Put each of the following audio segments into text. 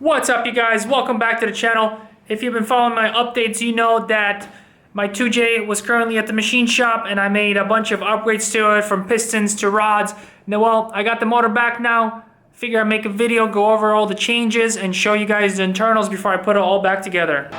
What's up, you guys? Welcome back to the channel. If you've been following my updates, you know that my 2J was currently at the machine shop and I made a bunch of upgrades to it, from pistons to rods. Now, well, I got the motor back now. Figure I'd make a video, go over all the changes and show you guys the internals before I put it all back together.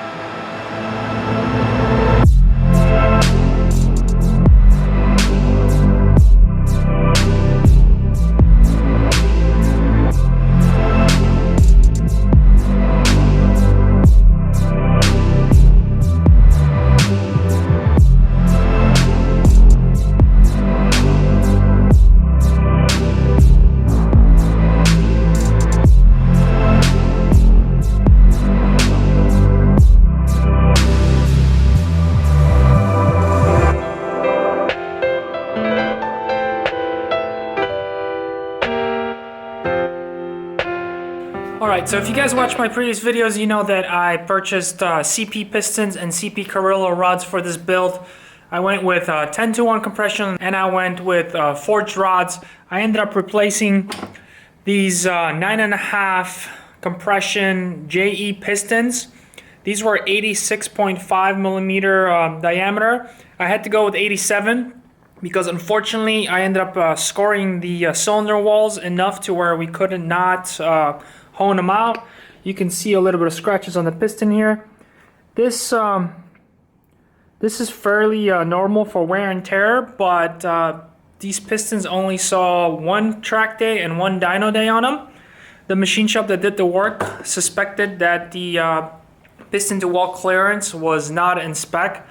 Alright, so if you guys watched my previous videos, you know that I purchased CP pistons and CP Carrillo rods for this build. I went with 10-to-1 compression and I went with forged rods. I ended up replacing these 9.5 compression JE pistons. These were 86.5 millimeter diameter. I had to go with 87 because unfortunately I ended up scoring the cylinder walls enough to where we could not hone them out. You can see a little bit of scratches on the piston here. This is fairly normal for wear and tear, but these pistons only saw one track day and one dyno day on them. The machine shop that did the work suspected that the piston to wall clearance was not in spec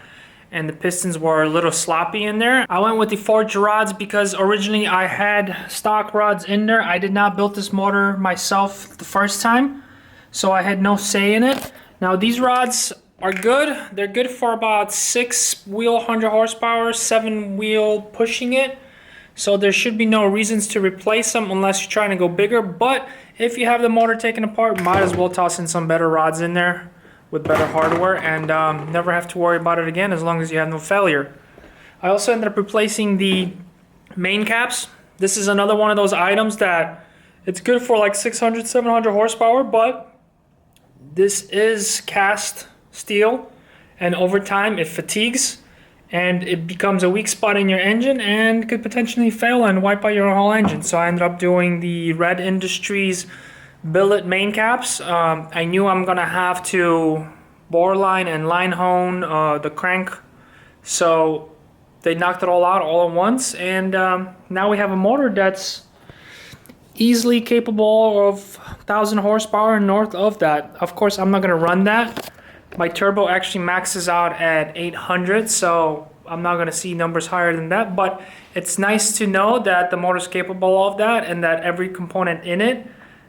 and the pistons were a little sloppy in there. I went with the forged rods because originally I had stock rods in there. I did not build this motor myself the first time, so I had no say in it. Now these rods are good. They're good for about 6-wheel 100 horsepower, 7-wheel pushing it. So there should be no reasons to replace them unless you're trying to go bigger. But if you have the motor taken apart, might as well toss in some better rods in there with better hardware and never have to worry about it again as long as you have no failure. I also ended up replacing the main caps. This is another one of those items that it's good for like 600, 700 horsepower, but this is cast steel and over time it fatigues and it becomes a weak spot in your engine and could potentially fail and wipe out your whole engine. So I ended up doing the Red Industries billet main caps. I knew I'm gonna have to bore line and line hone the crank, so they knocked it all out all at once, and now we have a motor that's easily capable of 1,000 horsepower and north of that. Of course, I'm not gonna run that. My turbo actually maxes out at 800, so I'm not gonna see numbers higher than that, but it's nice to know that the motor's capable of that and that every component in it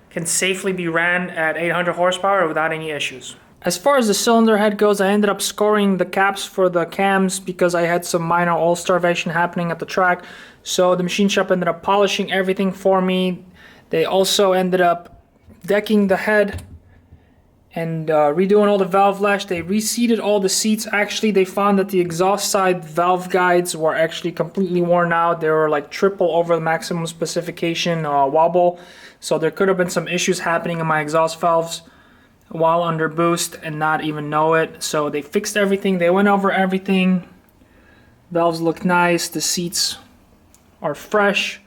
can safely be ran at 800 horsepower without any issues. As far as the cylinder head goes, I ended up scoring the caps for the cams because I had some minor oil starvation happening at the track. So the machine shop ended up polishing everything for me. They also ended up decking the head and redoing all the valve lash. They reseated all the seats. Actually, they found that the exhaust side valve guides were actually completely worn out. They were like triple over the maximum specification wobble. So there could have been some issues happening in my exhaust valves while under boost and not even know it. So they fixed everything. They went over everything. Valves look nice. The seats are fresh.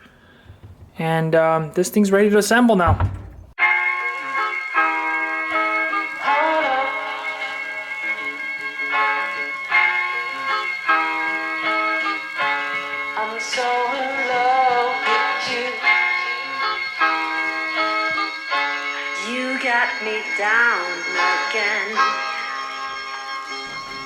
And this thing's ready to assemble now. I'm so in love with you. You got me down again.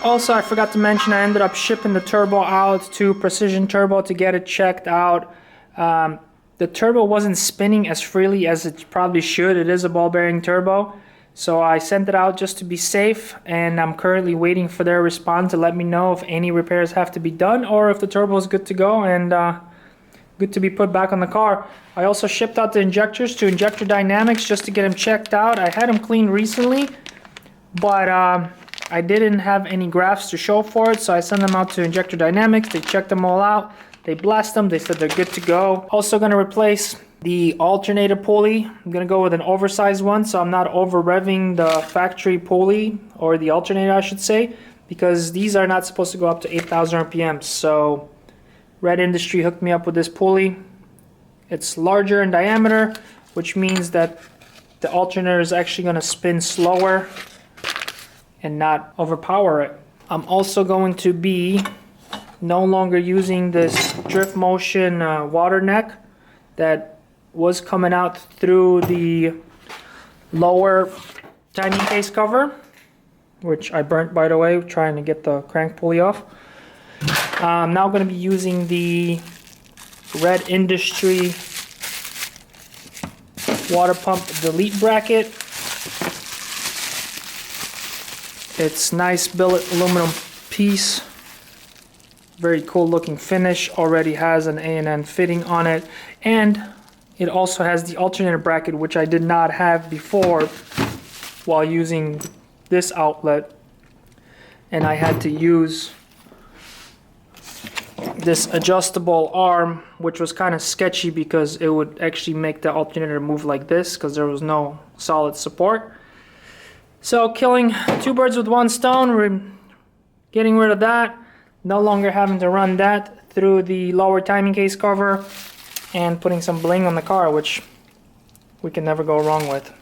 Also, I forgot to mention I ended up shipping the turbo out to Precision Turbo to get it checked out. The turbo wasn't spinning as freely as it probably should. It is a ball bearing turbo. So I sent it out just to be safe, and I'm currently waiting for their response to let me know if any repairs have to be done or if the turbo is good to go and good to be put back on the car. I also shipped out the injectors to Injector Dynamics just to get them checked out. I had them cleaned recently, but I didn't have any graphs to show for it, so I sent them out to Injector Dynamics. They checked them all out. They blast them. They said they're good to go. Also going to replace The alternator pulley, I'm gonna go with an oversized one, so I'm not over revving the factory pulley, or the alternator I should say, because these are not supposed to go up to 8,000 RPM. So Red Industry hooked me up with this pulley. It's larger in diameter, which means that the alternator is actually gonna spin slower and not overpower it. I'm also going to be no longer using this drift motion water neck that was coming out through the lower timing case cover, which I burnt, by the way, trying to get the crank pulley off. I'm now going to be using the Red Industry water pump delete bracket. It's nice billet aluminum piece. Very cool looking finish. Already has an A&N fitting on it, and it also has the alternator bracket, which I did not have before while using this outlet, and I had to use this adjustable arm, which was kind of sketchy because it would actually make the alternator move like this because there was no solid support. So killing two birds with one stone, we're getting rid of that, no longer having to run that through the lower timing case cover, and putting some bling on the car, which we can never go wrong with.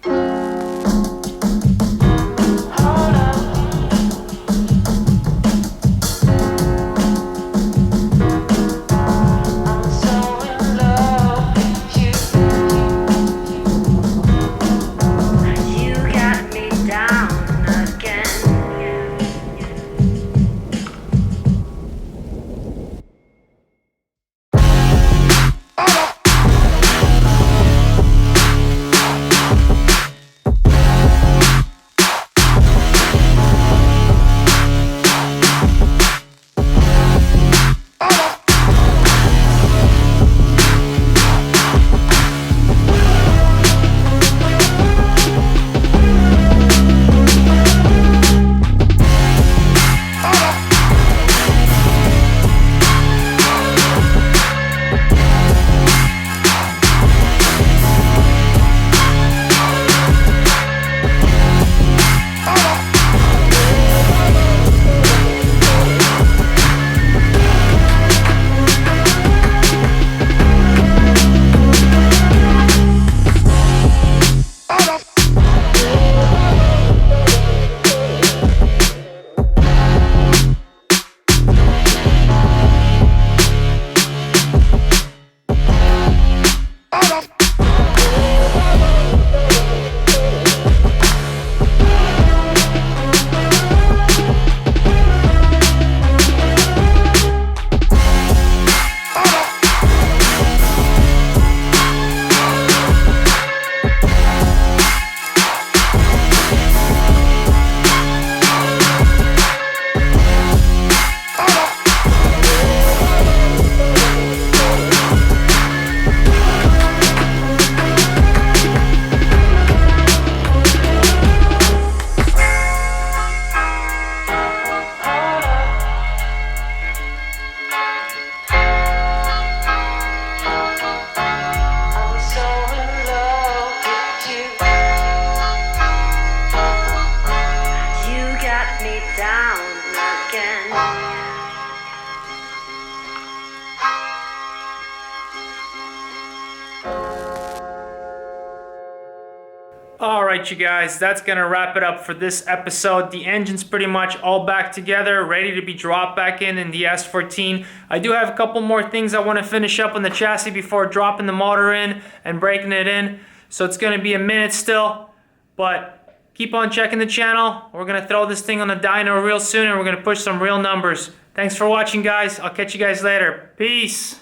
Alright you guys, that's gonna wrap it up for this episode. The engine's pretty much all back together, ready to be dropped back in the S14. I do have a couple more things I want to finish up on the chassis before dropping the motor in and breaking it in. So it's gonna be a minute still, but keep on checking the channel. We're gonna throw this thing on the dyno real soon, and we're gonna push some real numbers. Thanks for watching guys, I'll catch you guys later. Peace!